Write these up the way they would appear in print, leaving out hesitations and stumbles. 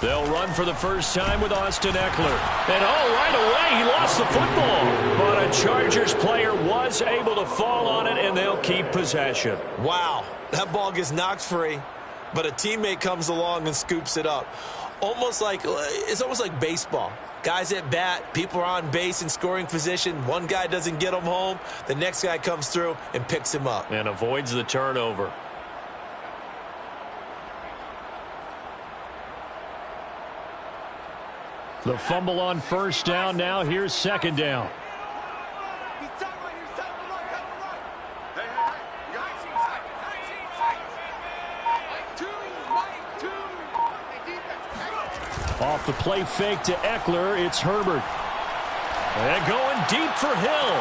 They'll run for the first time with Austin Ekeler. And right away, he lost the football. But a Chargers player was able to fall on it, and they'll keep possession. Wow, that ball gets knocked free, but a teammate comes along and scoops it up. It's almost like baseball. Guys at bat, people are on base in scoring position. One guy doesn't get him home. The next guy comes through and picks him up. And avoids the turnover. The fumble on first down. Now here's second down. Off the play fake to Ekeler, it's Herbert. And going deep for Hill.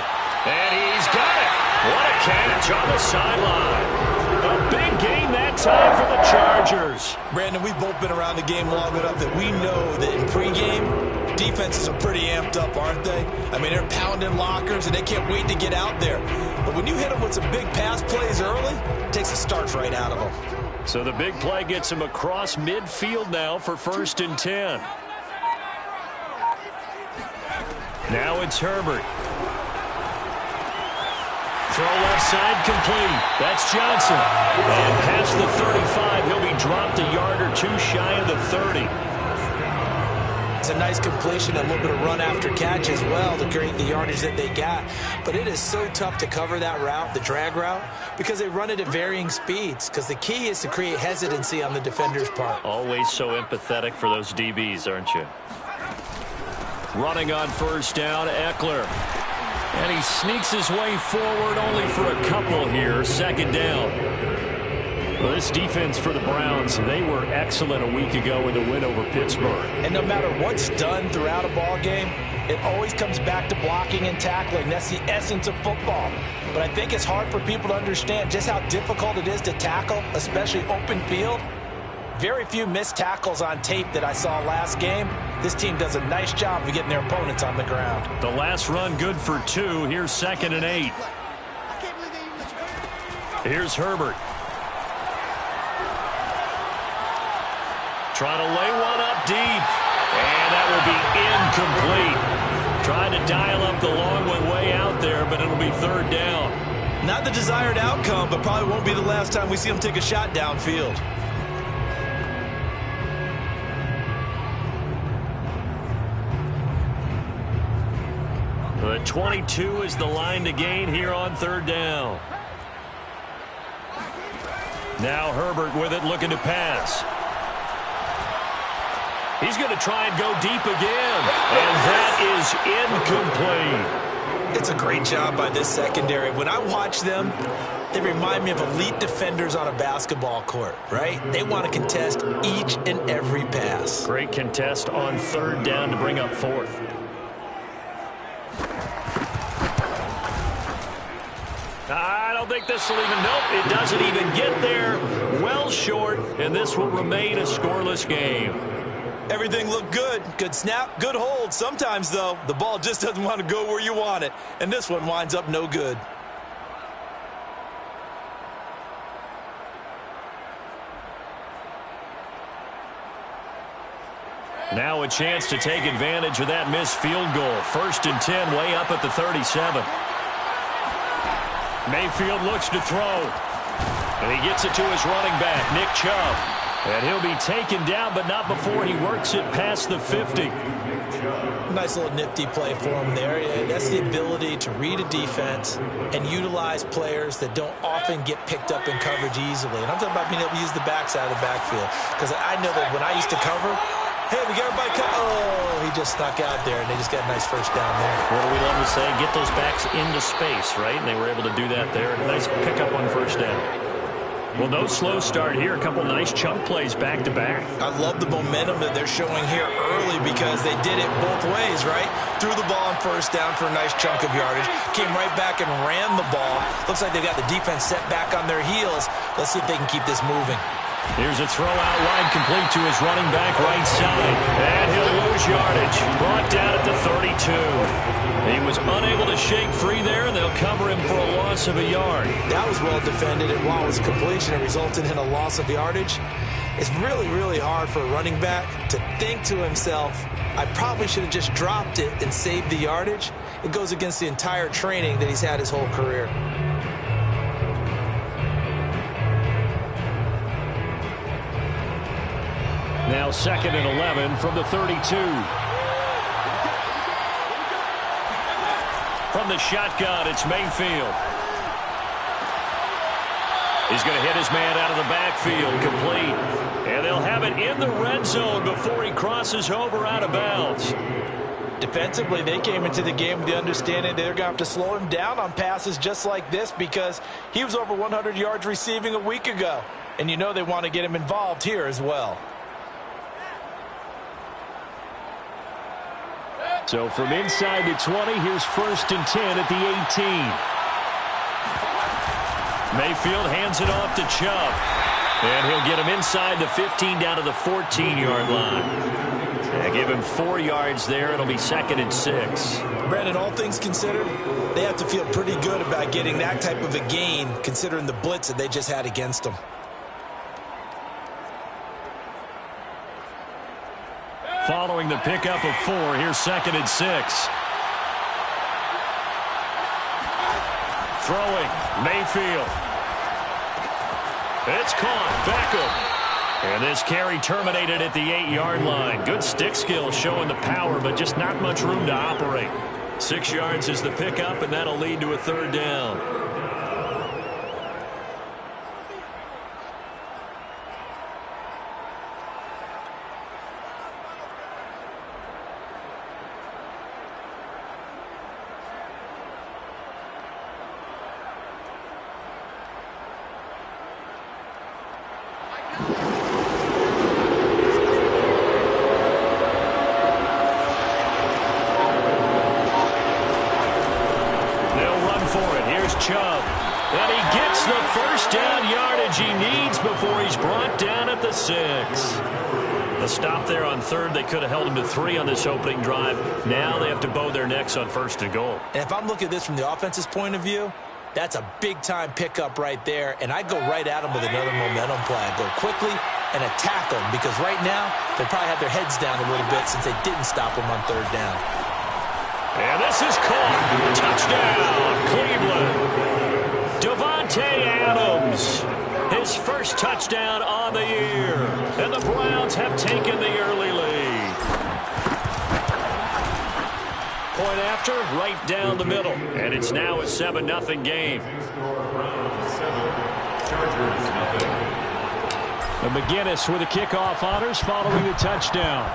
And he's got it. What a catch on the sideline. A big gain that time for the Chargers. Brandon, we've both been around the game long enough that we know that in pregame, defenses are pretty amped up, aren't they? I mean, they're pounding lockers, and they can't wait to get out there. But when you hit them with some big pass plays early, it takes the starch right out of them. So the big play gets him across midfield now for 1st and 10. Now it's Herbert. Throw left side complete. That's Johnson. And past the 35, he'll be dropped a yard or two shy of the 30. It's a nice completion, a little bit of run after catch as well to create the yardage that they got. But it is so tough to cover that route, the drag route, because they run it at varying speeds. Because the key is to create hesitancy on the defender's part. Always so empathetic for those DBs, aren't you? Running on first down, Ekeler. And he sneaks his way forward only for a couple here. Second down. Well, this defense for the Browns, they were excellent a week ago in the win over Pittsburgh. And no matter what's done throughout a ball game, it always comes back to blocking and tackling. That's the essence of football. But I think it's hard for people to understand just how difficult it is to tackle, especially open field. Very few missed tackles on tape that I saw last game. This team does a nice job of getting their opponents on the ground. The last run good for 2. Here's 2nd and 8. Here's Herbert. Trying to lay one up deep. And that will be incomplete. Trying to dial up the long one way out there, but it'll be 3rd down. Not the desired outcome, but probably won't be the last time we see him take a shot downfield. But 22 is the line to gain here on 3rd down. Now Herbert with it, looking to pass. He's going to try and go deep again. And that is incomplete. It's a great job by this secondary. When I watch them, they remind me of elite defenders on a basketball court, right? They want to contest each and every pass. Great contest on 3rd down to bring up 4th. I don't think this will even, nope, it doesn't even get there. Well short, and this will remain a scoreless game. Everything looked good. Good snap, good hold. Sometimes, though, the ball just doesn't want to go where you want it. And this one winds up no good. Now a chance to take advantage of that missed field goal. 1st and 10, way up at the 37. Mayfield looks to throw. And he gets it to his running back, Nick Chubb. And he'll be taken down, but not before he works it past the 50. Nice little nifty play for him there. That's the ability to read a defense and utilize players that don't often get picked up in coverage easily. And I'm talking about being able to use the backside of the backfield. Because I know that when I used to cover, hey, we got everybody oh, he just snuck out there, and they just got a nice first down there. What do we love to say? Get those backs into space, right? And they were able to do that there. Nice pickup on first down. Well, no slow start here. A couple nice chunk plays back-to-back. I love the momentum that they're showing here early because they did it both ways, right? Threw the ball on first down for a nice chunk of yardage. Came right back and ran the ball. Looks like they got the defense set back on their heels. Let's see if they can keep this moving. Here's a throw out wide, complete to his running back right side. And he'll lose yardage. Brought down at the 32. He was unable to shake free there, and they'll cover him for a loss of a yard. That was well defended, and while it was completion, it resulted in a loss of yardage. It's really, really hard for a running back to think to himself, I probably should have just dropped it and saved the yardage. It goes against the entire training that he's had his whole career. Now 2nd and 11 from the 32. From the shotgun, it's Mayfield. He's going to hit his man out of the backfield, complete. And they'll have it in the red zone before he crosses over out of bounds. Defensively, they came into the game with the understanding they're going to have to slow him down on passes just like this because he was over 100 yards receiving a week ago. And you know they want to get him involved here as well. So from inside the 20, here's 1st and 10 at the 18. Mayfield hands it off to Chubb. And he'll get him inside the 15 down to the 14-yard line. And give him 4 yards there. It'll be 2nd and 6. Brandon, all things considered, they have to feel pretty good about getting that type of a gain considering the blitz that they just had against them. Following the pickup of 4, here's 2nd and 6. Throwing, Mayfield. It's caught, Beckham. And this carry terminated at the 8-yard line. Good stick skill showing the power, but just not much room to operate. 6 yards is the pickup, and that'll lead to a 3rd down. Chubb. And he gets the 1st down yardage he needs before he's brought down at the 6. The stop there on 3rd, they could have held him to 3 on this opening drive. Now they have to bow their necks on 1st and goal. And if I'm looking at this from the offense's point of view, that's a big-time pickup right there. And I go right at him with another momentum play. I go quickly and attack them because right now they probably have their heads down a little bit since they didn't stop him on 3rd down. And this is caught. Touchdown, Cleveland. Davante Adams. His 1st touchdown on the year. And the Browns have taken the early lead. Point after, right down the middle. And it's now a 7-0 game. And McGinnis with the kickoff honors following the touchdown.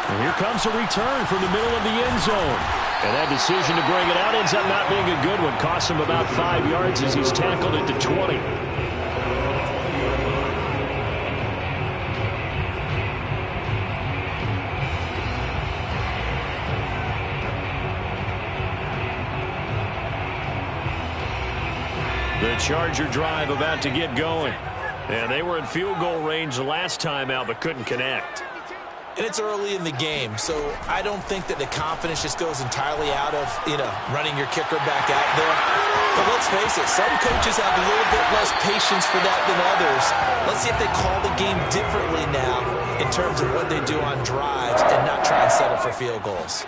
And here comes a return from the middle of the end zone. And that decision to bring it out ends up not being a good one. Costs him about 5 yards as he's tackled at the 20. The Charger drive about to get going. And they were in field goal range the last time out but couldn't connect. And it's early in the game, so I don't think that the confidence just goes entirely out of, running your kicker back out there. But let's face it, some coaches have a little bit less patience for that than others. Let's see if they call the game differently now in terms of what they do on drives and not try and settle for field goals.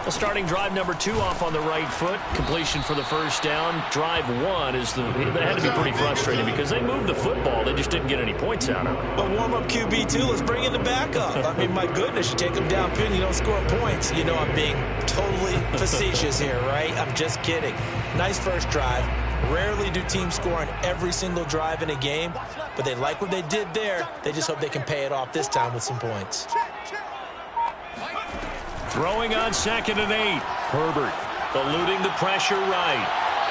Well, starting drive number 2 off on the right foot. Completion for the 1st down. Drive 1 is that had to be pretty frustrating because they moved the football. They just didn't get any points out of it. But warm-up QB2, let's bring in the backup. I mean, my goodness, you take them downfield, you don't score points. You know I'm being totally facetious here, right? I'm just kidding. Nice 1st drive. Rarely do teams score on every single drive in a game, but they like what they did there. They just hope they can pay it off this time with some points. Throwing on 2nd and 8. Herbert eluding the pressure right.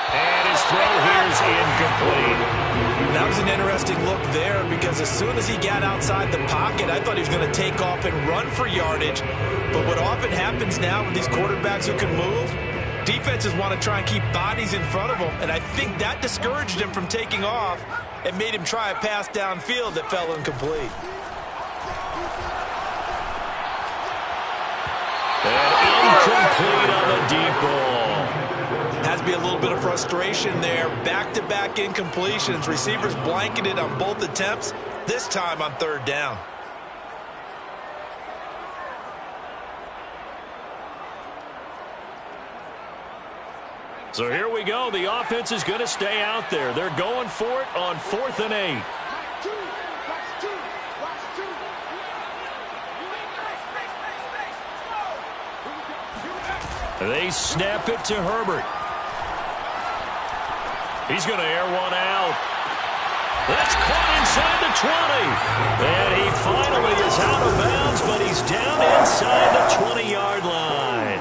And his throw here is incomplete. That was an interesting look there because as soon as he got outside the pocket, I thought he was going to take off and run for yardage. But what often happens now with these quarterbacks who can move, Defenses want to try and keep bodies in front of him, and I think that discouraged him from taking off and made him try a pass downfield that fell incomplete. And incomplete on the deep ball. Has to be a little bit of frustration there. Back-to-back incompletions. Receivers blanketed on both attempts, this time on third down. So here we go. The offense is going to stay out there. They're going for it on 4th and 8. They snap it to Herbert. He's going to air one out. That's caught inside the 20. And he finally is out of bounds, but he's down inside the 20-yard line.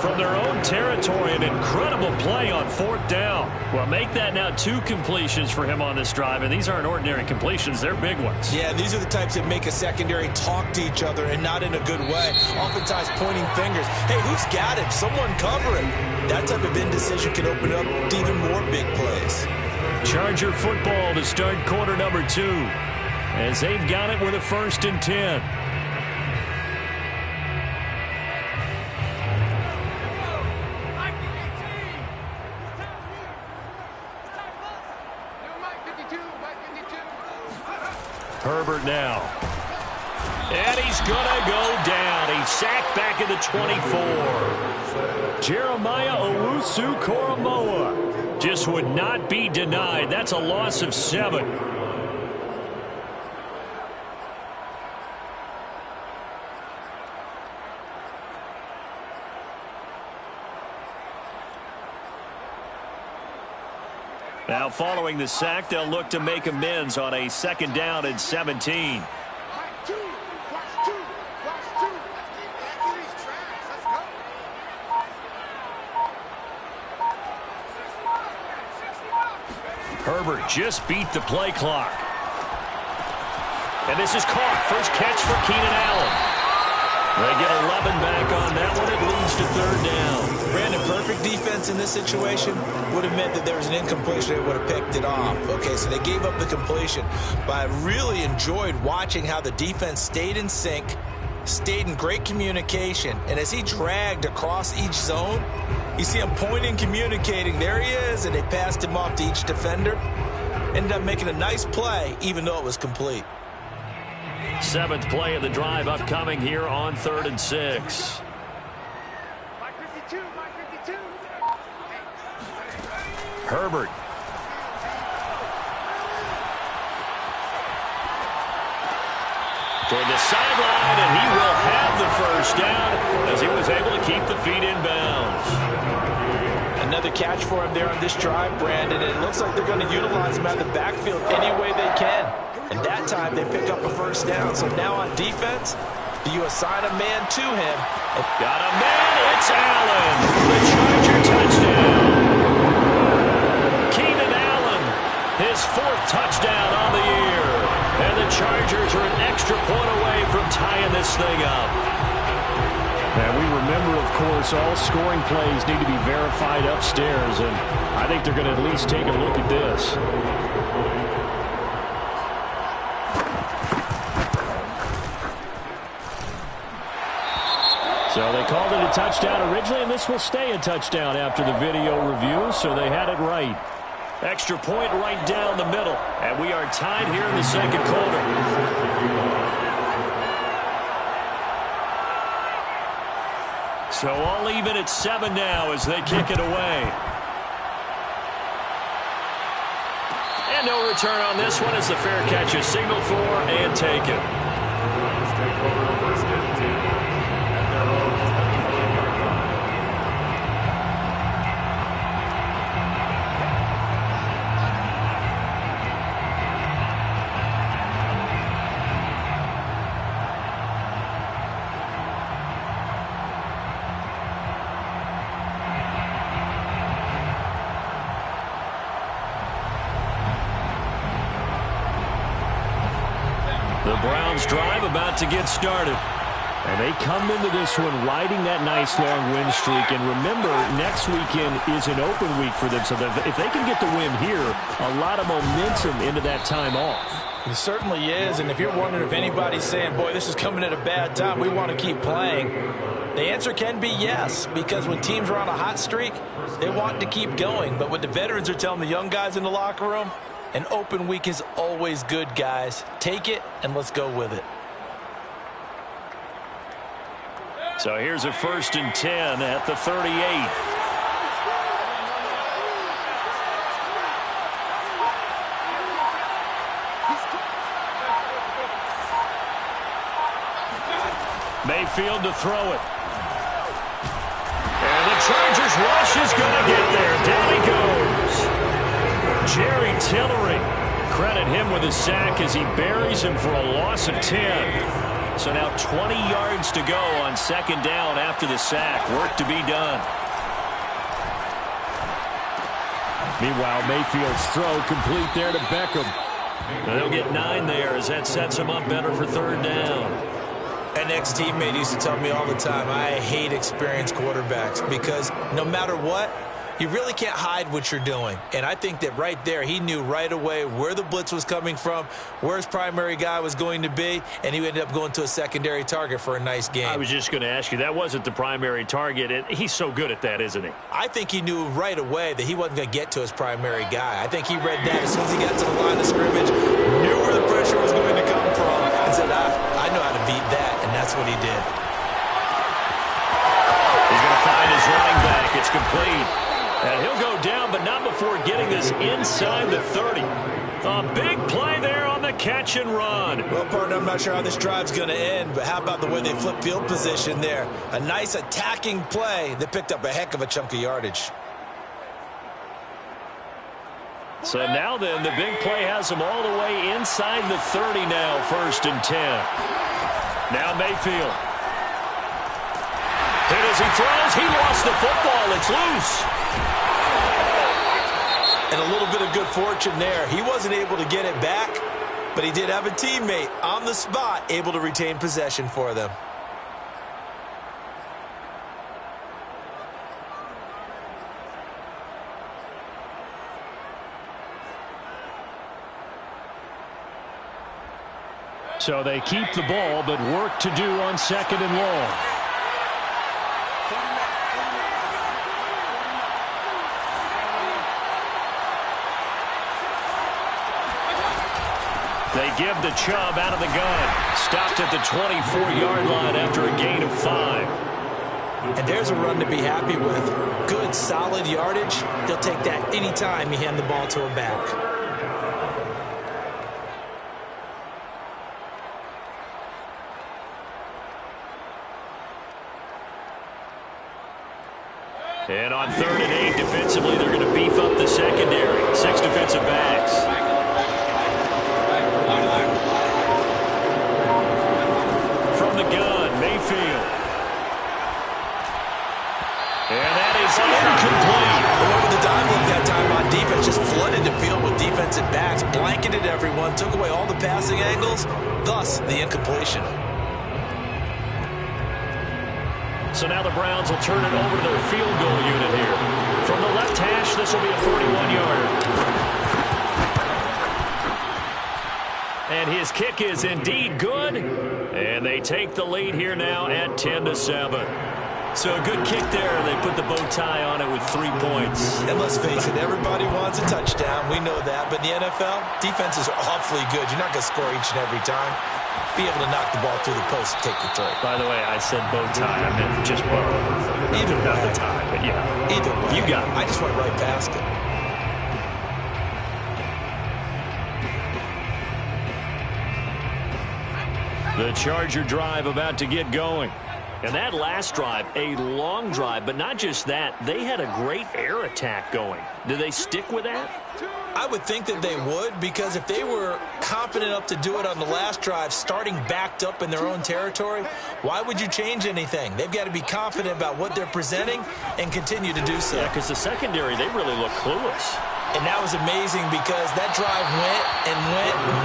From their own territory, an incredible play on 4th down. Well, make that now 2 completions for him on this drive, and these aren't ordinary completions. They're big ones. Yeah, these are the types that make a secondary talk to each other, and not in a good way. Oftentimes pointing fingers. Hey, who's got him? Someone cover it. That type of indecision can open up to even more big plays. Charger football to start quarter number 2, as they've got it with a 1st and 10. Herbert now. And he's going to go down. He's sacked back at the 24. Jeremiah Owusu-Koramoah just would not be denied. That's a loss of 7. Now, following the sack, they'll look to make amends on a 2nd down and 17. Herbert just beat the play clock. And this is caught. First catch for Keenan Allen. They get 11 back on that one. It leads to 3rd down. Brandon, perfect defense in this situation would have meant that there was an incompletion. They would have picked it off. Okay, so they gave up the completion. But I really enjoyed watching how the defense stayed in sync, stayed in great communication. And as he dragged across each zone, you see him pointing, communicating. There he is, and they passed him off to each defender. Ended up making a nice play, even though it was complete. 7th play of the drive upcoming here on 3rd and 6. Herbert. Toward the sideline, and he will have the 1st down as he was able to keep the feet in bounds. Another catch for him there on this drive, Brandon. And it looks like they're going to utilize him out of the backfield any way they can. And that time they pick up a 1st down. So now on defense, do you assign a man to him? Got a man. It's Allen for the Charger touchdown. Keenan Allen, his 4th touchdown on the year. And the Chargers are an extra point away from tying this thing up. And we remember, of course, all scoring plays need to be verified upstairs. And I think they're going to at least take a look at this. So they called it a touchdown originally, and this will stay a touchdown after the video review, so they had it right. Extra point right down the middle, and we are tied here in the 2nd quarter. So all even at 7 now as they kick it away. And no return on this one as the fair catch is signaled for and taken. The Browns drive about to get started. And they come into this one riding that nice long win streak. And remember, next weekend is an open week for them. So if they can get the win here, a lot of momentum into that time off. It certainly is. And if you're wondering if anybody's saying, boy, this is coming at a bad time, we want to keep playing, the answer can be yes. Because when teams are on a hot streak, they want to keep going. But what the veterans are telling the young guys in the locker room, an open week is always good, guys. Take it and let's go with it. So here's a 1st and 10 at the 38. Mayfield to throw it. And the Chargers rush is going to get there. Down he goes. Jerry Tillery. Credit him with a sack as he buries him for a loss of 10. So now 20 yards to go on 2nd down after the sack. Work to be done. Meanwhile, Mayfield's throw complete there to Beckham. They'll get 9 there as that sets him up better for 3rd down. An ex-teammate used to tell me all the time, I hate experienced quarterbacks because no matter what, you really can't hide what you're doing. And I think that right there, he knew right away where the blitz was coming from, where his primary guy was going to be, and he ended up going to a secondary target for a nice game. I was just going to ask you, that wasn't the primary target. And he's so good at that, isn't he? I think he knew right away that he wasn't going to get to his primary guy. I think he read that as soon as he got to the line of scrimmage, knew where the pressure was going to come from, and said, I know how to beat that, and that's what he did. He's going to find his running back. It's complete. And he'll go down, but not before getting this inside the 30. A big play there on the catch and run. Well, partner, I'm not sure how this drive's going to end, but how about the way they flip field position there? A nice attacking play that picked up a heck of a chunk of yardage. So now then, the big play has them all the way inside the 30 now, 1st and 10. Now Mayfield. Hit as he throws. He lost the football. It's loose. And a little bit of good fortune there. He wasn't able to get it back, but he did have a teammate on the spot able to retain possession for them. So they keep the ball, but work to do on 2nd and long. They give the Chubb out of the gun. Stopped at the 24-yard line after a gain of 5. And there's a run to be happy with. Good, solid yardage. They'll take that anytime you hand the ball to a back. And on 3rd and 8, defensively, they're going to beef up the secondary. 6 defensive backs. From the gun, Mayfield. And that is incomplete. Remember the dive look that time on defense, just flooded the field with defensive backs, blanketed everyone, took away all the passing angles, thus the incompletion. So now the Browns will turn it over to their field goal unit here. From the left hash, this will be a 41-yarder. And his kick is indeed good. And they take the lead here now at 10-7. So a good kick there. They put the bow tie on it with 3 points. And let's face it, everybody wants a touchdown. We know that. But in the NFL, defenses are awfully good. You're not going to score each and every time. Be able to knock the ball through the post and take the throw. By the way, I said bow tie. I meant just bow. Either way. Not the tie, but yeah. Either way. You got it. I just went right past it. The Charger drive about to get going. And that last drive, a long drive, but not just that. They had a great air attack going. Do they stick with that? I would think that they would, because if they were confident enough to do it on the last drive, starting backed up in their own territory, why would you change anything? They've got to be confident about what they're presenting and continue to do so. Yeah, because the secondary, they really look clueless. And that was amazing because that drive went,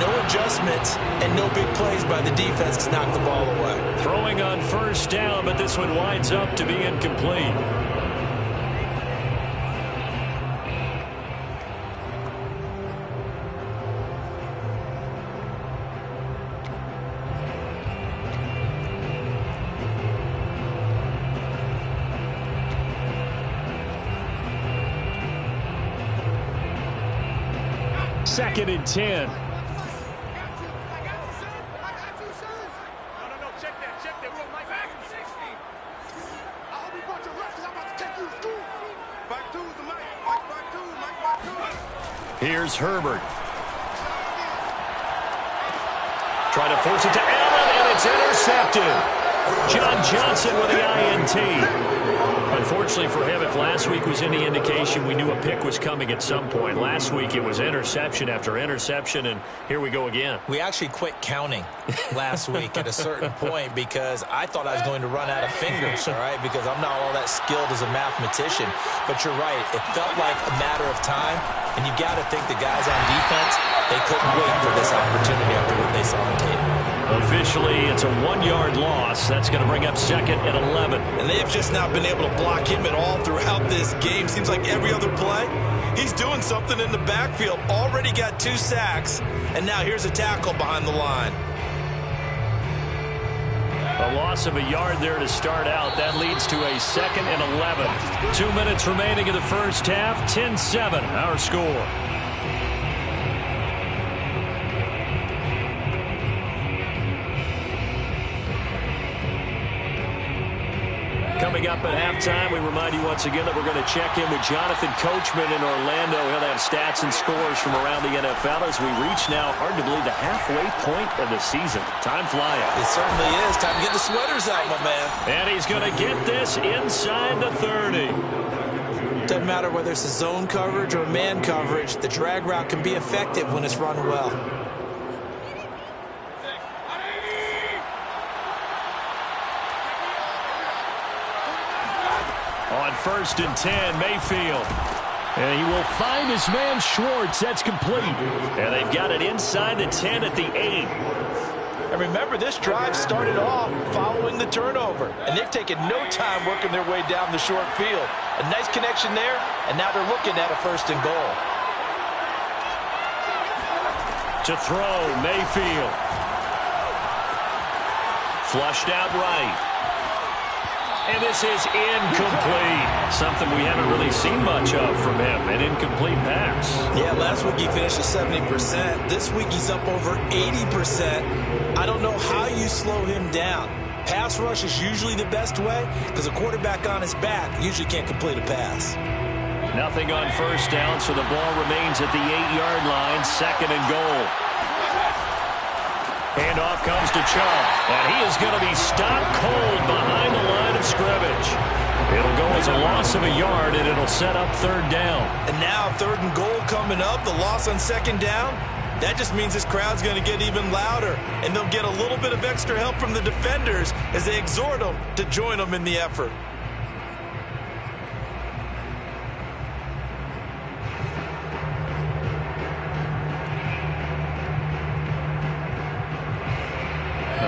no adjustments, and no big plays by the defense to knock the ball away. Throwing on first down, but this one winds up to be incomplete. Second and 10. Here's Herbert. Try to force it to Allen, and it's intercepted. John Johnson with the INT. Unfortunately for him, if last week was any indication, we knew a pick was coming at some point. Last week it was interception after interception, and here we go again. We actually quit counting last week at a certain point because I thought I was going to run out of fingers, all right, because I'm not all that skilled as a mathematician. But you're right. It felt like a matter of time, and you got to think the guys on defense, they couldn't wait for this opportunity after what they saw on tape. Officially, it's a 1-yard loss. That's going to bring up second and 11. And they have just not been able to block him at all throughout this game. Seems like every other play, he's doing something in the backfield. Already got 2 sacks, and now here's a tackle behind the line. A loss of a yard there to start out. That leads to a second and 11. 2 minutes remaining in the first half. 10-7, our score. Coming up at halftime, we remind you once again that we're going to check in with Jonathan Coachman in Orlando. He'll have stats and scores from around the NFL as we reach now, hard to believe, the halfway point of the season. Time flying. It certainly is. Time to get the sweaters out, my man. And he's going to get this inside the 30. Doesn't matter whether it's a zone coverage or man coverage, the drag route can be effective when it's run well. On first and 10, Mayfield. And he will find his man Schwartz. That's complete. And they've got it inside the 10 at the 8. And remember, this drive started off following the turnover. And they've taken no time working their way down the short field. A nice connection there, and now they're looking at a first and goal. To throw, Mayfield. Flushed out right. And this is incomplete. Something we haven't really seen much of from him, an incomplete pass. Yeah, last week he finished at 70%. This week he's up over 80%. I don't know how you slow him down. Pass rush is usually the best way because a quarterback on his back usually can't complete a pass. Nothing on first down, so the ball remains at the 8-yard line, second and goal. Handoff comes to Chubb, and he is going to be stopped cold behind the line of scrimmage. It'll go as a loss of a yard, and it'll set up third down. And now third and goal coming up, the loss on second down. That just means this crowd's going to get even louder, and they'll get a little bit of extra help from the defenders as they exhort them to join them in the effort.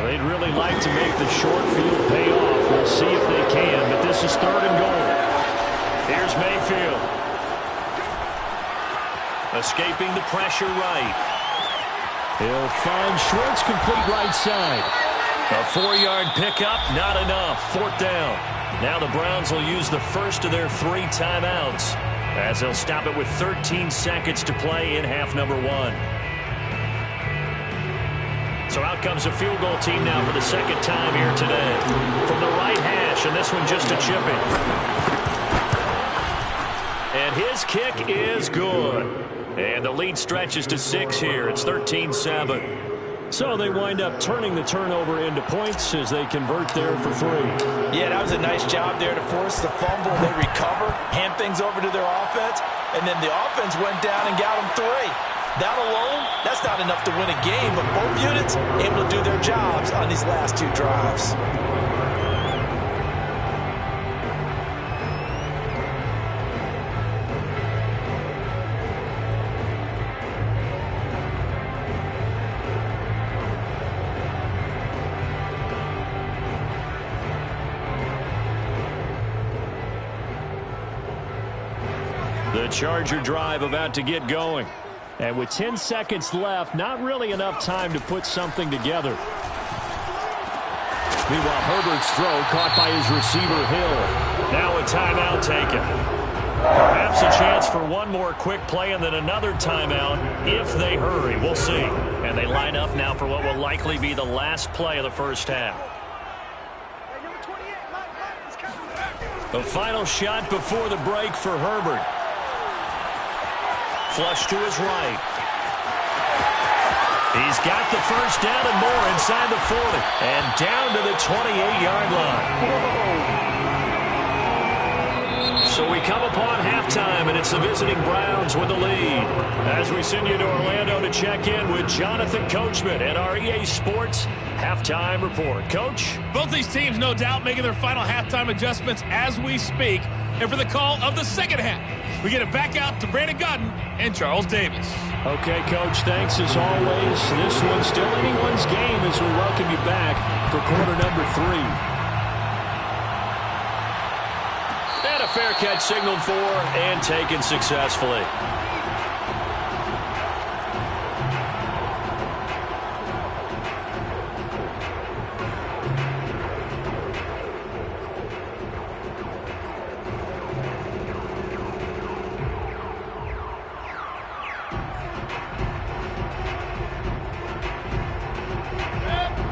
They'd really like to make the short field pay off. We'll see if they can, but this is third and goal. Here's Mayfield. Escaping the pressure right. He'll find Schwartz complete right side. A 4-yard pickup, not enough. Fourth down. Now the Browns will use the first of their 3 timeouts as they'll stop it with 13 seconds to play in half number 1. So out comes a field goal team now for the second time here today. From the right hash, and this one just a chipping. And his kick is good. And the lead stretches to 6 here. It's 13-7. So they wind up turning the turnover into points as they convert there for 3. Yeah, that was a nice job there to force the fumble. They recover, hand things over to their offense, and then the offense went down and got them 3. That alone, that's not enough to win a game, but both units able to do their jobs on these last 2 drives. The Charger drive about to get going. And with 10 seconds left, not really enough time to put something together. Meanwhile, Herbert's throw caught by his receiver, Hill. Now a timeout taken. Perhaps a chance for one more quick play and then another timeout if they hurry. We'll see. And they line up now for what will likely be the last play of the first half. The final shot before the break for Herbert. Flush to his right. He's got the first down and more inside the 40. And down to the 28-yard line. So we come upon halftime, and it's the visiting Browns with the lead. As we send you to Orlando to check in with Jonathan Coachman and our EA Sports Halftime Report. Coach? Both these teams, no doubt, making their final halftime adjustments as we speak. And for the call of the second half, we get it back out to Brandon Gaudin and Charles Davis. Okay, Coach, thanks as always. This one's still anyone's game as we welcome you back for quarter number 3. And a fair catch signaled for and taken successfully.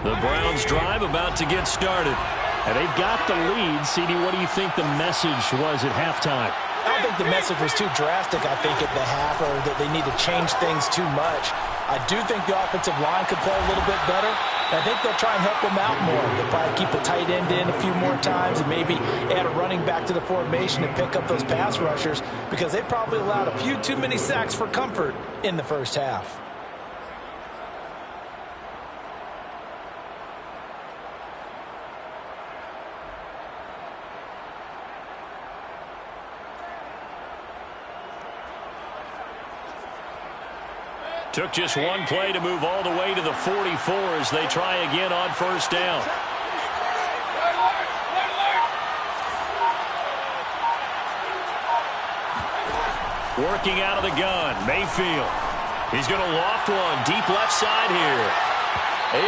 The Browns drive about to get started. And they've got the lead. CD, what do you think the message was at halftime? I don't think the message was too drastic, I think, at the half, or that they need to change things too much. I do think the offensive line could play a little bit better. I think they'll try and help them out more. They'll probably keep the tight end in a few more times and maybe add a running back to the formation and pick up those pass rushers, because they probably allowed a few too many sacks for comfort in the first half. Took just one play to move all the way to the 44 as they try again on first down. Working out of the gun, Mayfield. He's going to loft one deep left side here.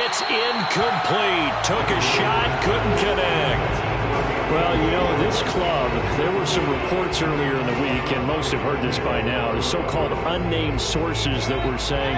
It's incomplete. Took a shot, couldn't connect. Well, you know, this club, there were some reports earlier in the week, and most have heard this by now, the so-called unnamed sources that were saying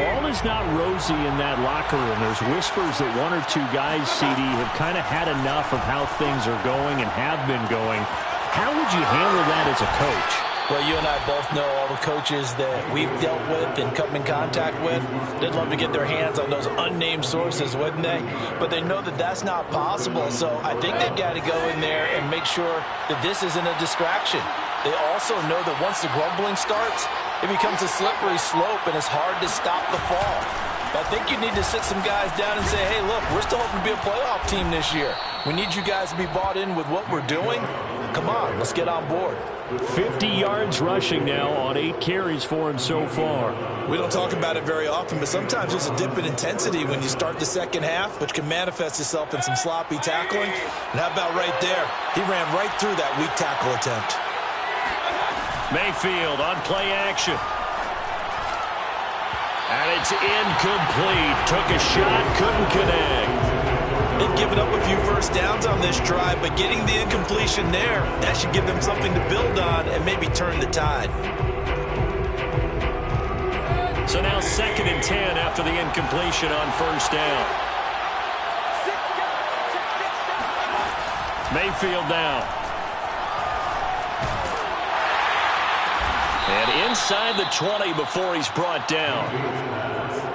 all is not rosy in that locker room. There's whispers that one or two guys, CD, have kind of had enough of how things are going and have been going. How would you handle that as a coach? Well, you and I both know all the coaches that we've dealt with and come in contact with. They'd love to get their hands on those unnamed sources, wouldn't they? But they know that that's not possible. So I think they've got to go in there and make sure that this isn't a distraction. They also know that once the grumbling starts, it becomes a slippery slope and it's hard to stop the fall. But I think you need to sit some guys down and say, hey, look, we're still hoping to be a playoff team this year. We need you guys to be bought in with what we're doing. Come on, let's get on board. 50 yards rushing now on 8 carries for him so far. We don't talk about it very often, but sometimes there's a dip in intensity when you start the second half, which can manifest itself in some sloppy tackling. And how about right there? He ran right through that weak tackle attempt. Mayfield on play action. And it's incomplete. Took a shot, couldn't connect. They've given up a few first downs on this drive, but getting the incompletion there, that should give them something to build on and maybe turn the tide. So now 2nd and 10 after the incompletion on first down. Mayfield down. And inside the 20 before he's brought down.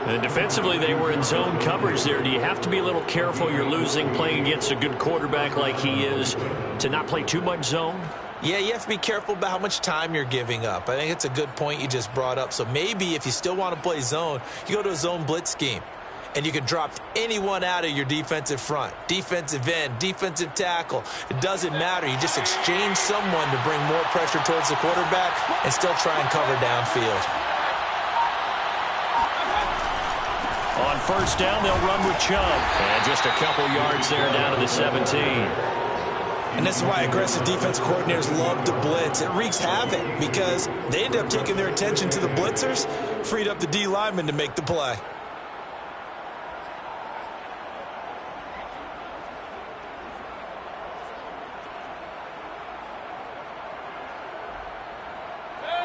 And defensively, they were in zone coverage there. Do you have to be a little careful? You're losing playing against a good quarterback like he is to not play too much zone? Yeah, you have to be careful about how much time you're giving up. I think it's a good point you just brought up. So maybe if you still want to play zone, you go to a zone blitz scheme. And you can drop anyone out of your defensive front. Defensive end, defensive tackle. It doesn't matter. You just exchange someone to bring more pressure towards the quarterback and still try and cover downfield. On first down, they'll run with Chubb. And just a couple yards there down to the 17. And this is why aggressive defensive coordinators love to blitz. It wreaks havoc because they end up taking their attention to the blitzers, freed up the D lineman to make the play.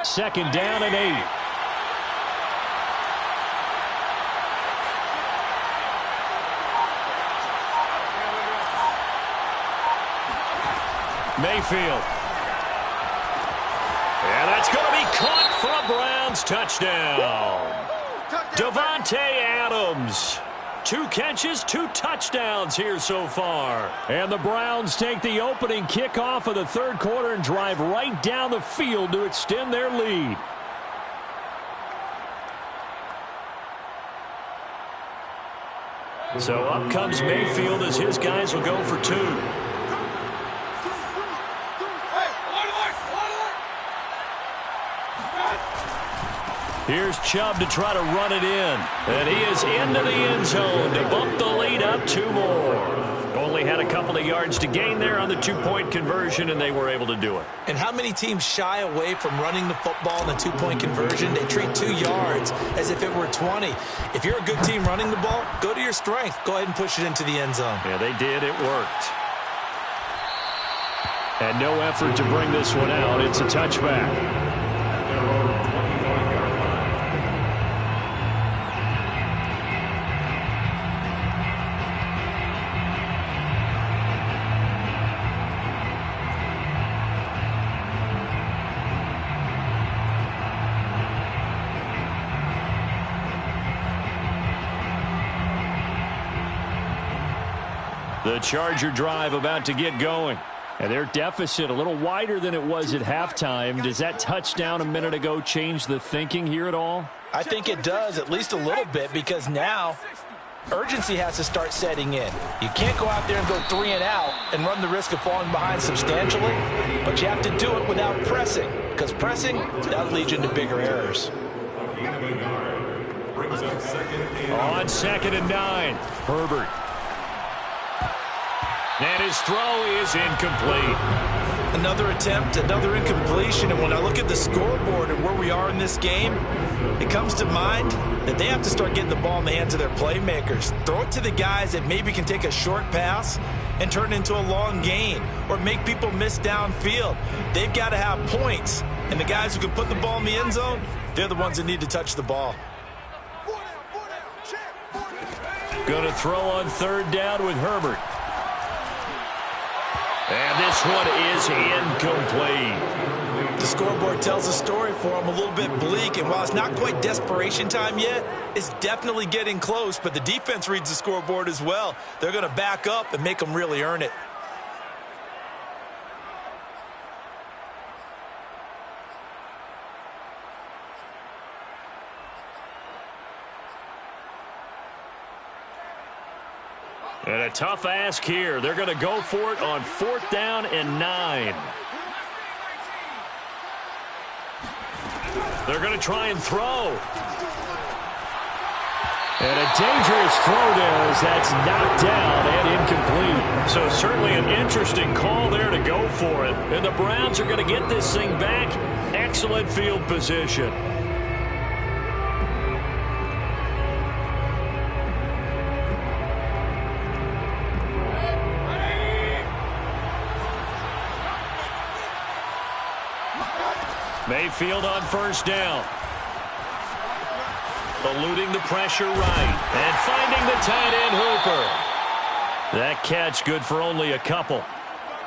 Second down and 8. Mayfield. And that's going to be caught for a Browns touchdown. Davante Adams. 2 catches, 2 touchdowns here so far. And the Browns take the opening kickoff of the third quarter and drive right down the field to extend their lead. So up comes Mayfield as his guys will go for 2. Here's Chubb to try to run it in. And he is into the end zone to bump the lead up 2 more. Only had a couple of yards to gain there on the 2-point conversion, and they were able to do it. And how many teams shy away from running the football in the 2-point conversion? They treat 2 yards as if it were 20. If you're a good team running the ball, go to your strength. Go ahead and push it into the end zone. Yeah, they did. It worked. And no effort to bring this one out. It's a touchback. The Charger drive about to get going. And their deficit a little wider than it was at halftime. Does that touchdown a minute ago change the thinking here at all? I think it does, at least a little bit, because now urgency has to start setting in. You can't go out there and go 3 and out and run the risk of falling behind substantially, but you have to do it without pressing, because pressing, that'll lead you into bigger errors. On 2nd and 9, Herbert. And his throw is incomplete. Another attempt, another incompletion. And when I look at the scoreboard and where we are in this game, it comes to mind that they have to start getting the ball in the hands of their playmakers. Throw it to the guys that maybe can take a short pass and turn it into a long gain or make people miss downfield. They've got to have points. And the guys who can put the ball in the end zone, they're the ones that need to touch the ball. Going to throw on 3rd down with Herbert. And this one is incomplete. The scoreboard tells a story for them, a little bit bleak. And while it's not quite desperation time yet, it's definitely getting close. But the defense reads the scoreboard as well. They're going to back up and make them really earn it. And a tough ask here. They're going to go for it on 4th down and 9. They're going to try and throw. And a dangerous throw there as that's knocked down and incomplete. So certainly an interesting call there to go for it. And the Browns are going to get this thing back. Excellent field position. Mayfield on 1st down. Eluding the pressure right. And finding the tight end Hooper. That catch good for only a couple.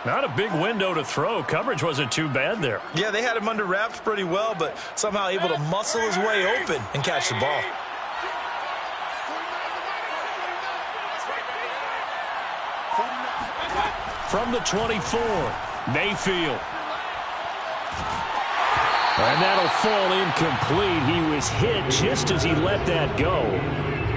Not a big window to throw. Coverage wasn't too bad there. Yeah, they had him under wraps pretty well, but somehow able to muscle his way open and catch the ball. From the 24, Mayfield. And that'll fall incomplete. He was hit just as he let that go.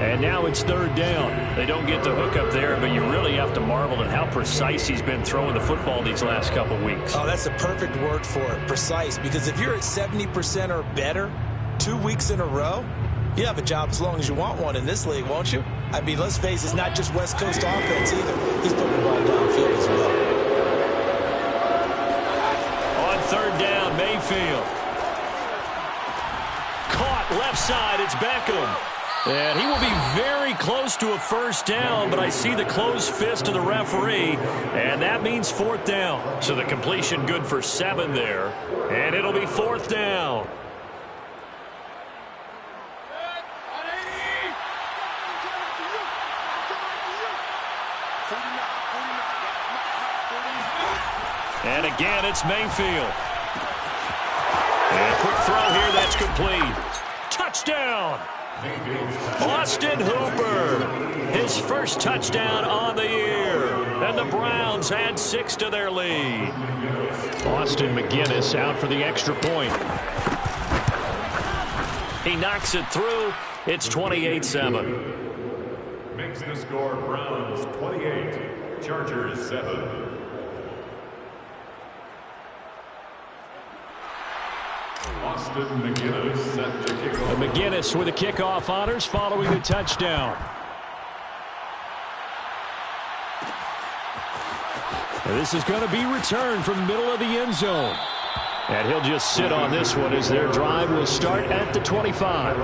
And now it's 3rd down. They don't get the hook up there, but you really have to marvel at how precise he's been throwing the football these last couple weeks. Oh, that's the perfect word for it, precise. Because if you're at 70% or better 2 weeks in a row, you have a job as long as you want one in this league, won't you? I mean, let's face it, it's not just West Coast offense either. He's putting the ball downfield as well. Mayfield. Caught left side. It's Beckham. And he will be very close to a first down, but I see the closed fist of the referee, and that means fourth down. So the completion good for 7 there, and it'll be fourth down. And again, it's Mayfield. And a quick throw here, that's complete. Touchdown! Austin Hooper, his first touchdown on the year. And the Browns add 6 to their lead. Austin McGinnis out for the extra point. He knocks it through. It's 28-7. Makes the score Browns 28, Chargers 7. Austin McGinnis set to kick off. McGinnis with the kickoff honors following the touchdown. This is going to be returned from the middle of the end zone. And he'll just sit on this one as their drive will start at the 25.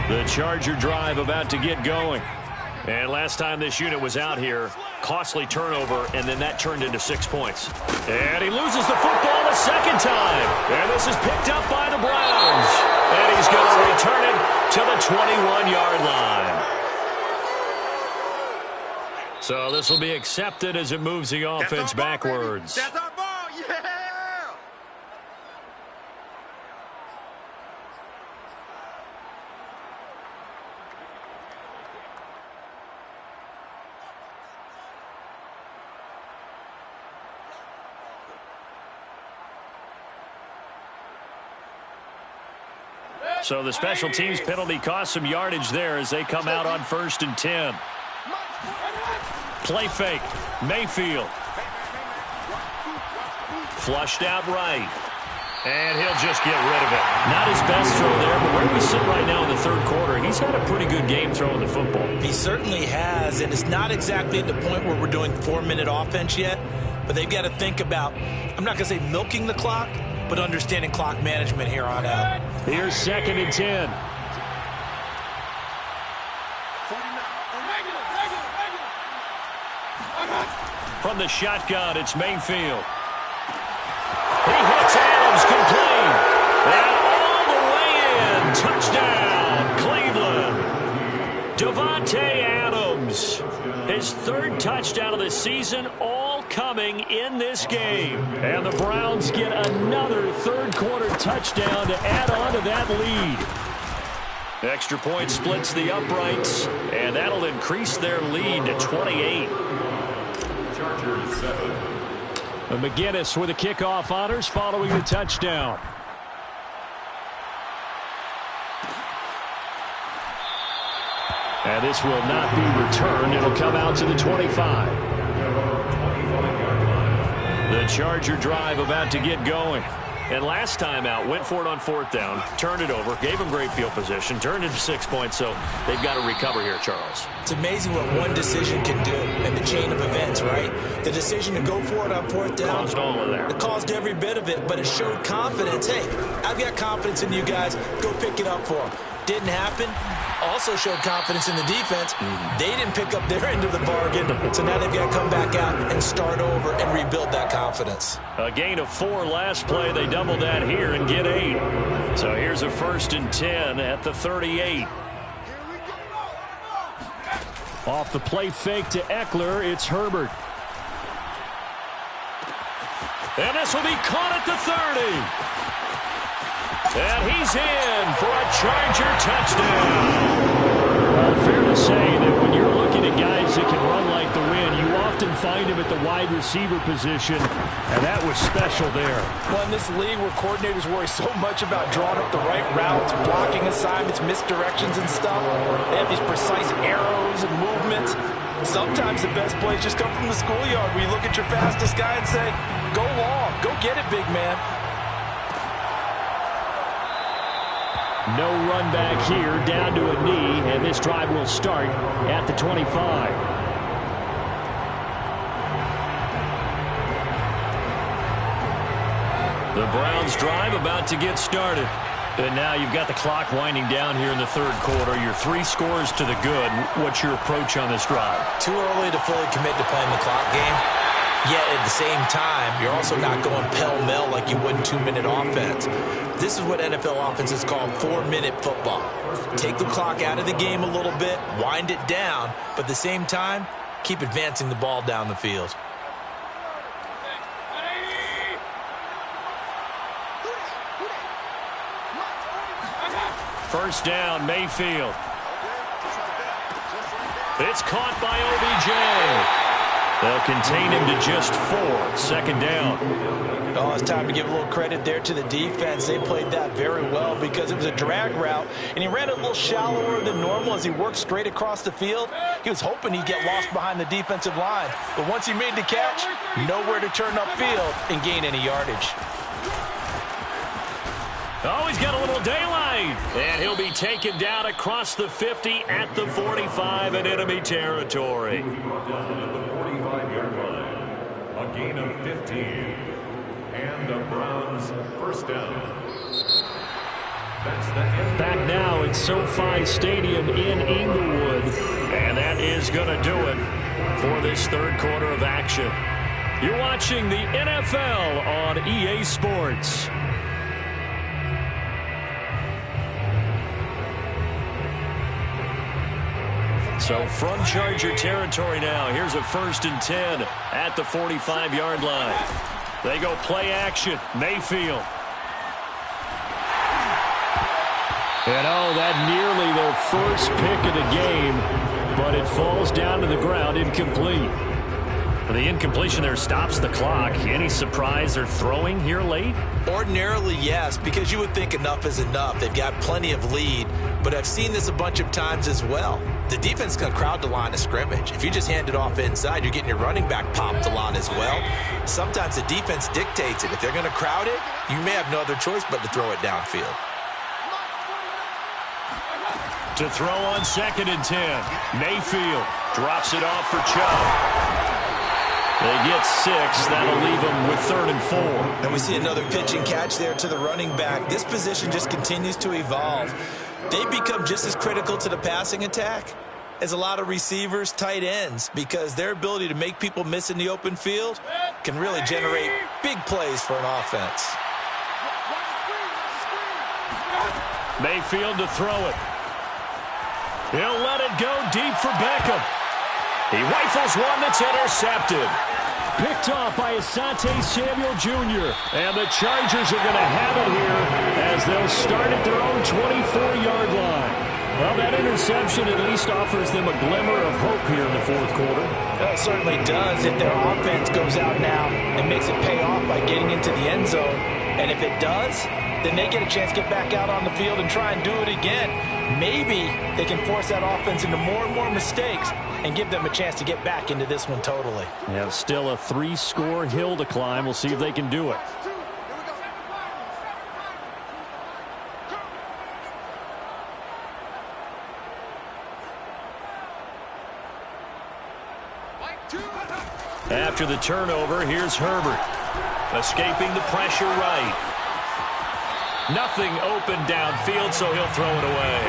The Charger drive about to get going. And last time this unit was out here, costly turnover, and then that turned into 6 points. And he loses the football a second time. And this is picked up by the Browns. And he's going to return it to the 21-yard line. So this will be accepted as it moves the offense backwards. That's our ball, yeah! So the special teams penalty cost some yardage there as they come out on 1st and 10. Play fake. Mayfield. Flushed out right. And he'll just get rid of it. Not his best throw there, but where we sit right now in the third quarter, he's had a pretty good game throwing the football. He certainly has, and it's not exactly at the point where we're doing 4-minute offense yet, but they've got to think about, I'm not going to say milking the clock, but understanding clock management here on out. Here's 2nd and 10. From the shotgun, it's Mayfield. He hits Adams complete. And all the way in. Touchdown, Cleveland. Davante Adams. His 3rd touchdown of the season, all coming in this game. And the Browns get another third-quarter touchdown to add on to that lead. Extra point splits the uprights, and that'll increase their lead to 28. Chargers 7. McGinnis with the kickoff honors following the touchdown. And this will not be returned. It'll come out to the 25. The Charger drive about to get going. And last time out, went for it on 4th down, turned it over, gave them great field position, turned into 6 points, so they've got to recover here, Charles. It's amazing what one decision can do in the chain of events, right? The decision to go for it on 4th down. Caused all of that. It caused every bit of it, but it showed confidence. Hey, I've got confidence in you guys. Go pick it up for them. Didn't happen. Also showed confidence in the defense. They didn't pick up their end of the bargain, so now they've got to come back out and start over and rebuild that confidence. A gain of 4 last play. They double that here and get 8. So here's a 1st and 10 at the 38. Off the play fake to Eckler, it's Herbert. And this will be caught at the 30. And he's in for a Charger touchdown. Well, fair to say that when you're looking at guys that can run like the wind, you often find him at the wide receiver position, and that was special there. Well, in this league where coordinators worry so much about drawing up the right routes, blocking assignments, misdirections and stuff, they have these precise arrows and movements. Sometimes the best plays just come from the schoolyard where you look at your fastest guy and say, go long, go get it, big man. No run back here, down to a knee, and this drive will start at the 25. The Browns drive about to get started. And now you've got the clock winding down here in the third quarter. Your 3 scores to the good. What's your approach on this drive? Too early to fully commit to playing the clock game. Yet at the same time, you're also not going pell-mell like you would in 2-minute offense. This is what NFL offenses call 4-minute football. Take the clock out of the game a little bit, wind it down, but at the same time, keep advancing the ball down the field. First down, Mayfield. It's caught by OBJ. They'll contain him to just 4. Second down. Oh, it's time to give a little credit there to the defense. They played that very well because it was a drag route, and he ran it a little shallower than normal as he worked straight across the field. He was hoping he'd get lost behind the defensive line, but once he made the catch, nowhere to turn upfield and gain any yardage. Oh, he's got a little daylight. And he'll be taken down across the 50 at the 45 in enemy territory. A gain of 15. And the Browns first down. Back now at SoFi Stadium in Inglewood. And that is going to do it for this third quarter of action. You're watching the NFL on EA Sports. So from Charger territory now, here's a 1st and 10 at the 45-yard line. They go play action. Mayfield. And oh, that nearly their first pick of the game, but it falls down to the ground incomplete. The incompletion there stops the clock. Any surprise they're throwing here late? Ordinarily, yes, because you would think enough is enough. They've got plenty of lead, but I've seen this a bunch of times as well. The defense can crowd the line of scrimmage. If you just hand it off inside, you're getting your running back popped a lot as well. Sometimes the defense dictates it. If they're going to crowd it, you may have no other choice but to throw it downfield. To throw on 2nd and 10. Mayfield drops it off for Chubb. They get 6. That'll leave them with 3rd and 4. And we see another pitch and catch there to the running back. This position just continues to evolve. They become just as critical to the passing attack as a lot of receivers, tight ends, because their ability to make people miss in the open field can really generate big plays for an offense. Mayfield to throw it. He'll let it go deep for Beckham. He rifles one that's intercepted. Picked off by Asante Samuel Jr. And the Chargers are going to have it here as they'll start at their own 24-yard line. Well, that interception at least offers them a glimmer of hope here in the fourth quarter. It certainly does if their offense goes out now and makes it pay off by getting into the end zone. And if it does, then they get a chance to get back out on the field and try and do it again. Maybe they can force that offense into more and more mistakes and give them a chance to get back into this one totally. Yeah, still a 3-score hill to climb. We'll see if they can do it. After the turnover, here's Herbert. Escaping the pressure right. Nothing open downfield, so he'll throw it away.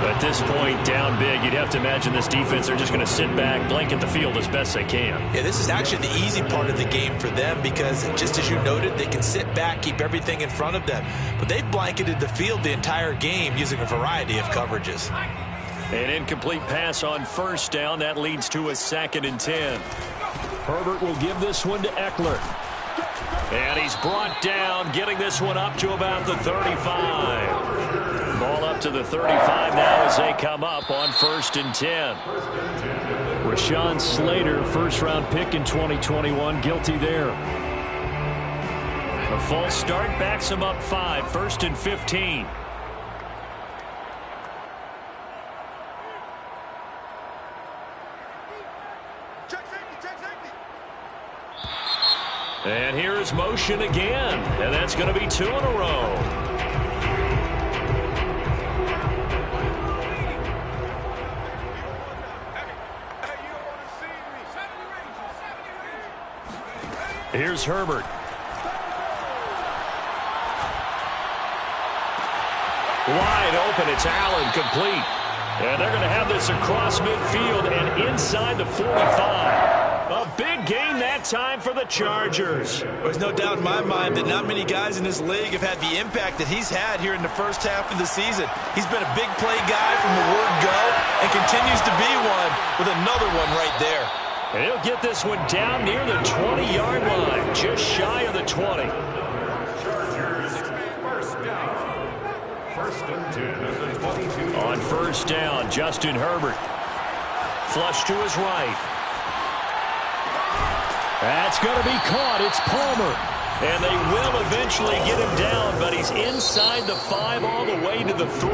At this point, down big, you'd have to imagine this defense, they're just going to sit back, blanket the field as best they can. Yeah, this is actually the easy part of the game for them because, just as you noted, they can sit back, keep everything in front of them. But they've blanketed the field the entire game using a variety of coverages. An incomplete pass on 1st down. That leads to a 2nd and 10. Herbert will give this one to Eckler. And he's brought down, getting this one up to about the 35. Ball up to the 35 now as they come up on 1st and 10. Rashawn Slater, first-round pick in 2021, guilty there. A false start backs him up 5, 1st and 15. And here is motion again, and that's going to be 2 in a row. Here's Herbert. Wide open. It's Allen, complete. And they're going to have this across midfield and inside the 45. A big game that time for the Chargers. There's no doubt in my mind that not many guys in this league have had the impact that he's had here in the first half of the season. He's been a big play guy from the word go and continues to be one with another one right there. And he'll get this one down near the 20-yard line, just shy of the 20. Chargers, first down. First and 10 at the 22. On first down, Justin Herbert. Flush to his right. That's going to be caught. It's Palmer. And they will eventually get him down, but he's inside the 5 all the way to the 3.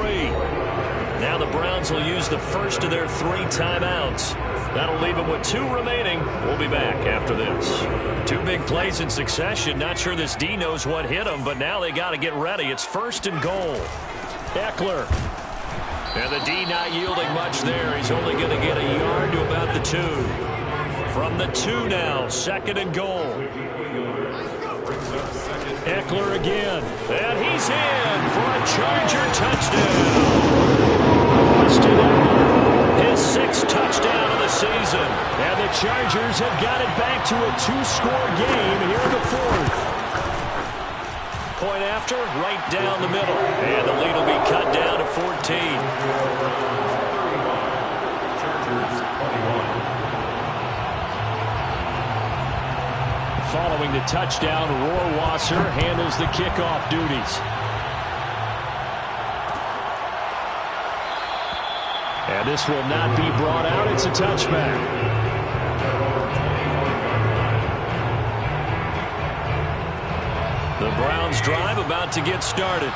Now the Browns will use the first of their 3 timeouts. That'll leave them with 2 remaining. We'll be back after this. 2 big plays in succession. Not sure this D knows what hit him, but now they got to get ready. It's first and goal. Eckler. And the D not yielding much there. He's only going to get a yard to about the 2. From the 2 now, second and goal. Eckler again. And he's in for a Charger touchdown. Austin Eckler, his 6th touchdown of the season. And the Chargers have got it back to a 2-score game here in the 4th. Point after, right down the middle. And the lead will be cut down to 14. Following the touchdown, Rohrwasser handles the kickoff duties. And this will not be brought out. It's a touchback. The Browns drive about to get started.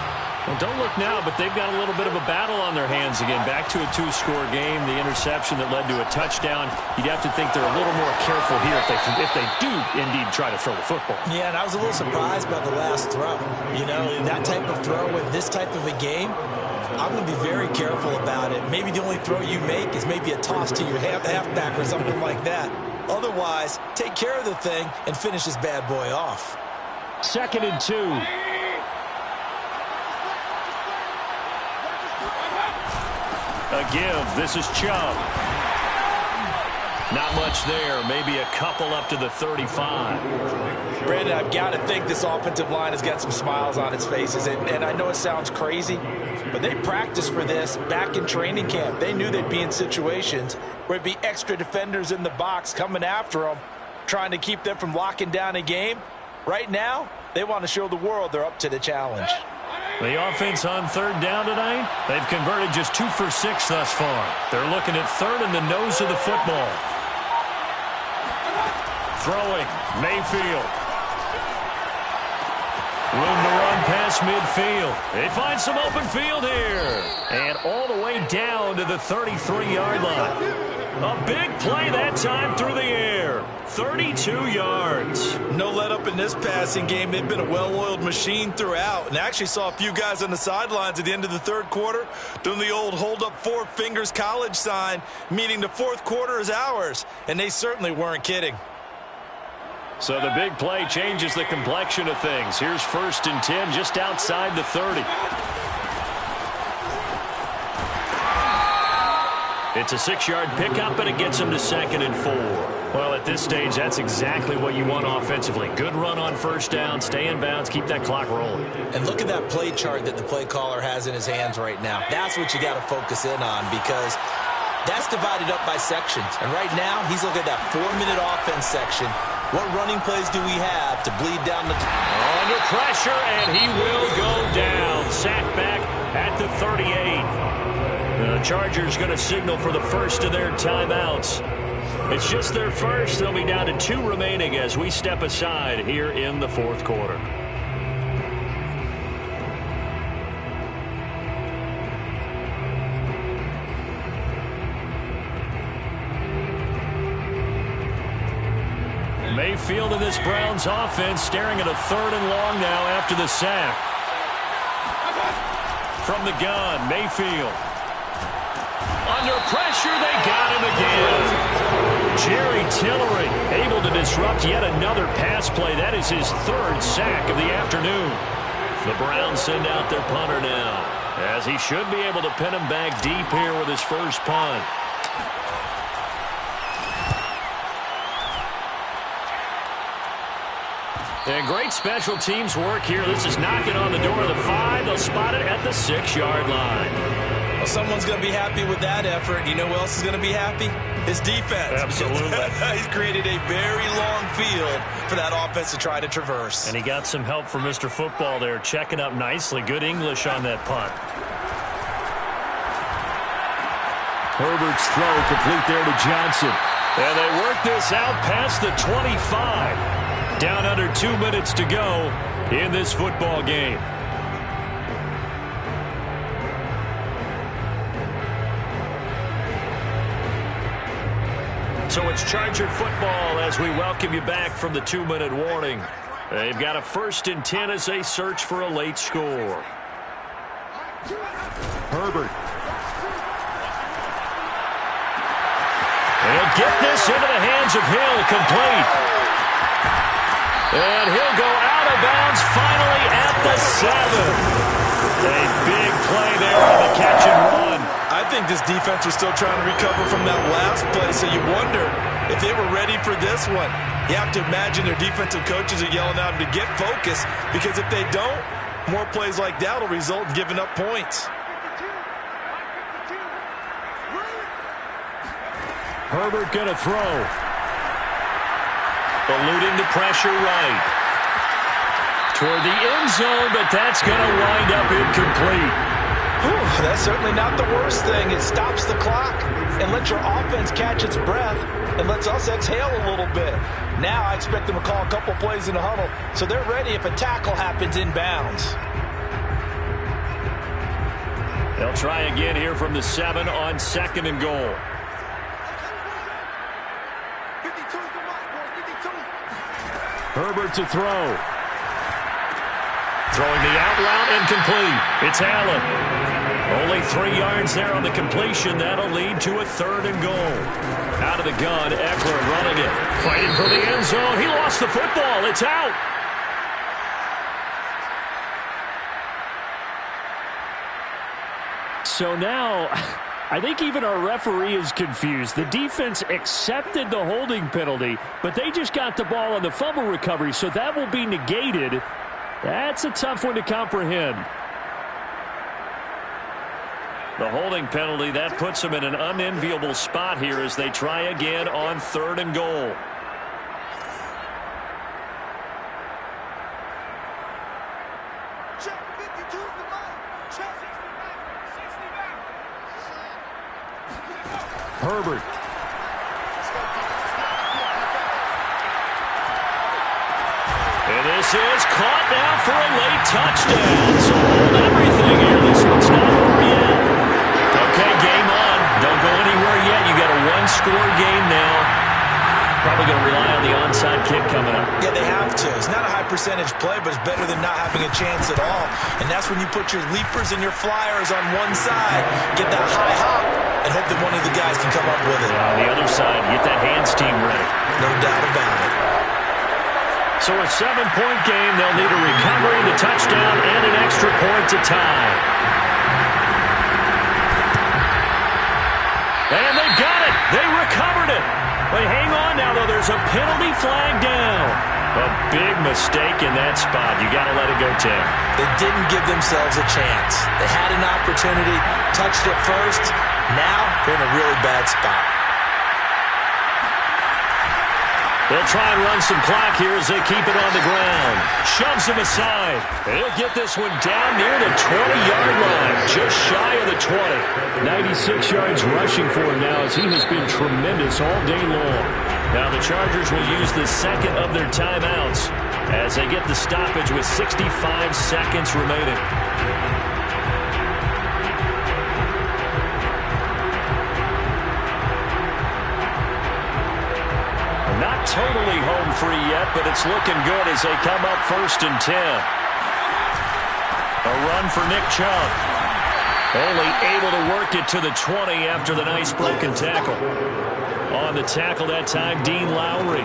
Well, don't look now, but they've got a little bit of a battle on their hands again. Back to a 2-score game. The interception that led to a touchdown. You'd have to think they're a little more careful here if they do indeed try to throw the football. Yeah, and I was a little surprised by the last throw. You know, that type of throw in this type of a game, I'm going to be very careful about it. Maybe the only throw you make is maybe a toss to your halfback or something like that. Otherwise, take care of the thing and finish this bad boy off. Second and 2. A give. This is Chubb. Not much there. Maybe a couple up to the 35. Brandon, I've got to think this offensive line has got some smiles on its faces. And I know it sounds crazy, but they practiced for this back in training camp. They knew they'd be in situations where it'd be extra defenders in the box coming after them, trying to keep them from locking down a game. Right now, they want to show the world they're up to the challenge. The offense on third down tonight, they've converted just 2 for 6 thus far. They're looking at third in the nose of the football. Throwing, Mayfield. Room to run past midfield. They find some open field here. And all the way down to the 33-yard line. A big play that time through the air. 32 yards. No let up in this passing game. They've been a well-oiled machine throughout. And actually saw a few guys on the sidelines at the end of the third quarter doing the old hold up 4 fingers college sign, meaning the fourth quarter is ours. And they certainly weren't kidding. So the big play changes the complexion of things. Here's first and 10 just outside the 30. It's a 6-yard pickup, and it gets him to second and 4. Well, at this stage, that's exactly what you want offensively. Good run on first down, stay in bounds, keep that clock rolling. And look at that play chart that the play caller has in his hands right now. That's what you got to focus in on, because that's divided up by sections. And right now, he's looking at that 4-minute offense section. What running plays do we have to bleed down the... Under pressure, and he will go down. Sacked back at the 38. The Chargers going to signal for the first of their timeouts. It's just their first. They'll be down to 2 remaining as we step aside here in the fourth quarter. Mayfield in this Browns offense staring at a 3rd and long now after the sack. From the gun, Mayfield. Under pressure, they got him again. Jerry Tillery able to disrupt yet another pass play. That is his third sack of the afternoon. The Browns send out their punter now, as he should be able to pin him back deep here with his first punt. And great special teams work here. This is knocking on the door of the 5. They'll spot it at the 6-yard line. Well, someone's going to be happy with that effort. You know who else is going to be happy? His defense. Absolutely. He's created a very long field for that offense to try to traverse. And he got some help from Mr. Football there, checking up nicely. Good English on that punt. Herbert's throw complete there to Johnson. And they work this out past the 25. Down under 2 minutes to go in this football game. So it's Charger football as we welcome you back from the 2-minute warning. They've got a 1st and 10 as they search for a late score. Herbert. They'll get this into the hands of Hill, complete. And he'll go out of bounds finally at the 7. A big play there on the catch and run. I think this defense was still trying to recover from that last play, so you wonder if they were ready for this one. You have to imagine their defensive coaches are yelling at them to get focused, because if they don't, more plays like that will result in giving up points. Herbert going to throw. Eluding the pressure right. Toward the end zone, but that's going to wind up incomplete. Whew, that's certainly not the worst thing. It stops the clock and lets your offense catch its breath and lets us exhale a little bit. Now I expect them to call a couple plays in the huddle, so they're ready if a tackle happens inbounds. They'll try again here from the 7 on 2nd and goal. Herbert to throw. Throwing the out route incomplete. It's Allen. Only 3 yards there on the completion. That'll lead to a 3rd and goal. Out of the gun, Eckler running it. Fighting for the end zone. He lost the football. It's out. So now, I think even our referee is confused. The defense accepted the holding penalty, but they just got the ball on the fumble recovery, so that will be negated. That's a tough one to comprehend. The holding penalty, that puts them in an unenviable spot here as they try again on 3rd and goal. Herbert. And this is caught now for a late touchdown. So hold everything here. This one's not over yet. Okay, game on. Don't go anywhere yet. You got a 1-score game now. Probably going to rely on the onside kick coming up. Yeah, they have to. It's not a high percentage play, but it's better than not having a chance at all. And that's when you put your leapers and your flyers on one side, get that high hop, and hope that one of the guys can come up with it. On the other side, get that hands team ready. No doubt about it. So a 7-point game. They'll need a recovery, the touchdown, and an extra point to tie. And they've got it. They recovered it. They hang on now, though. There's a penalty flag down. A big mistake in that spot. You got to let it go, Tim. They didn't give themselves a chance. They had an opportunity, touched it first. Now they're in a really bad spot. They'll try and run some clock here as they keep it on the ground. Shoves him aside. He'll get this one down near the 20-yard line, just shy of the 20. 96 yards rushing for him now as he has been tremendous all day long. Now the Chargers will use the second of their timeouts as they get the stoppage with 65 seconds remaining. Not totally home free yet, but it's looking good as they come up 1st and 10. A run for Nick Chubb. Only able to work it to the 20 after the nice broken tackle. On the tackle that time, Dean Lowry.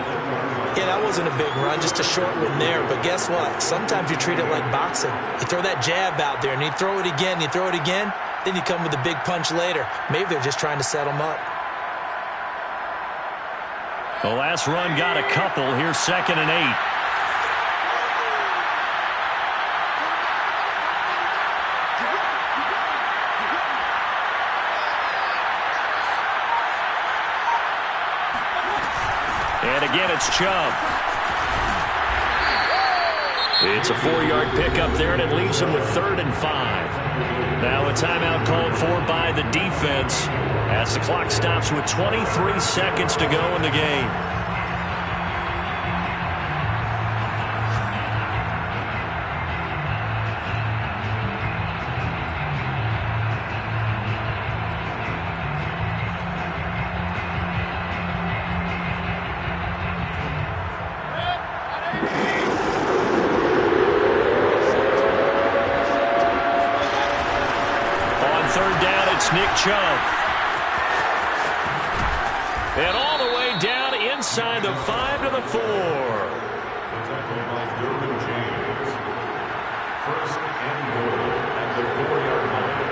Yeah, that wasn't a big run, just a short one there. But guess what? Sometimes you treat it like boxing. You throw that jab out there, and you throw it again, you throw it again, then you come with a big punch later. Maybe they're just trying to set them up. The last run got a couple. Here's 2nd and 8. And again, it's Chubb. It's a 4-yard pickup there, and it leaves him with 3rd and 5. Now a timeout called for by the defense as the clock stops with 23 seconds to go in the game. Nick Chubb. And all the way down inside the 5 to the 4. Tackled by Derwin James. 1st and goal at the 4-yard line.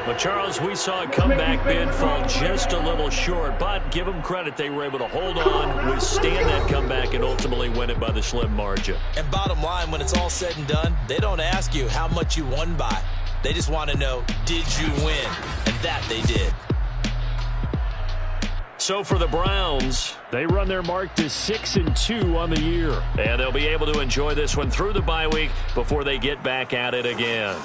But, Charles, we saw a comeback bid fall just a little short, but give them credit. They were able to hold on, withstand that comeback, and ultimately win it by the slim margin. And bottom line, when it's all said and done, they don't ask you how much you won by. They just want to know, did you win? And that they did. So for the Browns, they run their mark to 6-2 on the year. And they'll be able to enjoy this one through the bye week before they get back at it again.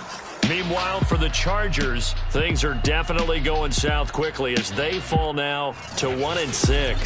Meanwhile, for the Chargers, things are definitely going south quickly as they fall now to 1-6.